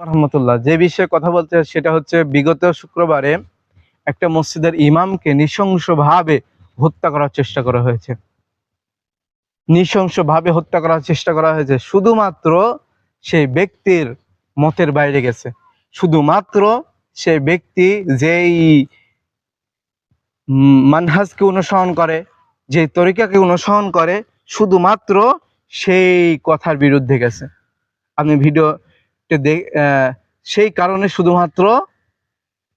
রহমতুল্লাহ। যে বিষয়ে কথা বলতে সেটা হচ্ছে বিগত শুক্রবারে একটা মসজিদের ইমামকে নৃশংসভাবে হত্যা করার চেষ্টা করা হয়েছে। নৃশংসভাবে হত্যা করার চেষ্টা করা হয়েছে শুধুমাত্র সেই ব্যক্তির মতের বাইরে গেছে। শুধুমাত্র সেই ব্যক্তি যেই মানহাজকে অনুসরণ করে, যে তরিকাকে অনুসরণ করে, শুধুমাত্র সেই কথার বিরুদ্ধে গেছে। আপনি ভিডিওতে সেই কারণে শুধুমাত্র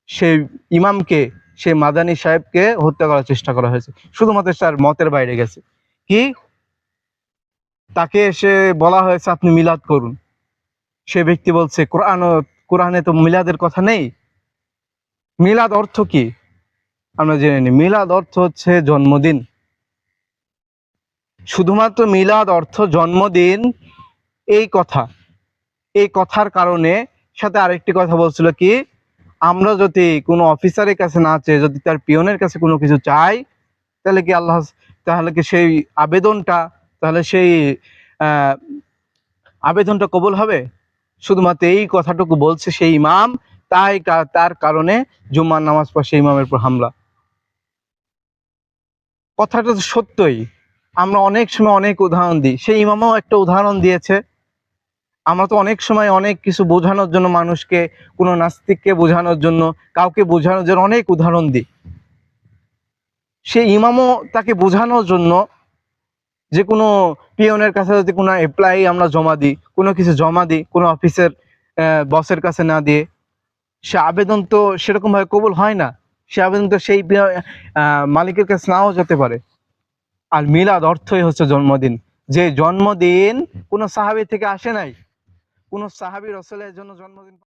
সেই ইমামকে, সেই মাদানী সাহেবকে হত্যা করার চেষ্টা করা হয়েছে, শুধুমাত্র তার মতের বাইরে গেছে। কি তাকে এসে বলা হয়েছে আপনি মিলাদ করুন, সে ব্যক্তি বলছে কোরআনে তো মিলাদের কথা নেই। মিলাদ অর্থ কি আমরা জেনে নিই। মিলাদ অর্থ হচ্ছে জন্মদিন। শুধুমাত্র মিলাদ অর্থ জন্মদিন। এই কথার কারণে সাথে আরেকটি কথা বলছিল কি, আমরা যদি কোনো অফিসারের কাছে না চেয়ে যদি তার পিয়নের কাছে কোনো কিছু চাই, তাহলে কি সেই আবেদনটা কবুল হবে? শুধুমাত্র এই কথাটুকু বলছে সেই ইমাম। তার কারণে জুম্মার নামাজ পড়ে সেই ইমামের উপর হামলা। কথাটা তো সত্যই। আমরা অনেক সময় অনেক উদাহরণ দিই, সেই ইমামও একটা উদাহরণ দিয়েছে। আমরা তো অনেক সময় অনেক কিছু বোঝানোর জন্য মানুষকে, কোনো নাস্তিককে বোঝানোর জন্য, কাউকে বোঝানোর জন্য অনেক উদাহরণ দিই। সেই ইমামও তাকে বোঝানোর জন্য যে কোনো পিয়নের কাছে যদি কোনো অ্যাপ্লাই আমরা জমা দিই, কোনো কিছু জমা দিই, কোনো অফিসের বসের কাছে না দিয়ে, সে আবেদন তো সেরকমভাবে কবুল হয় না। সে আবেদন তো সেই মালিকের কাছে নাও যেতে পারে। আর মিলাদ অর্থই হচ্ছে জন্মদিন। যে জন্মদিন কোনো সাহাবী থেকে আসে নাই, কোনো সাহাবী রাসূলের জন্য জন্মদিন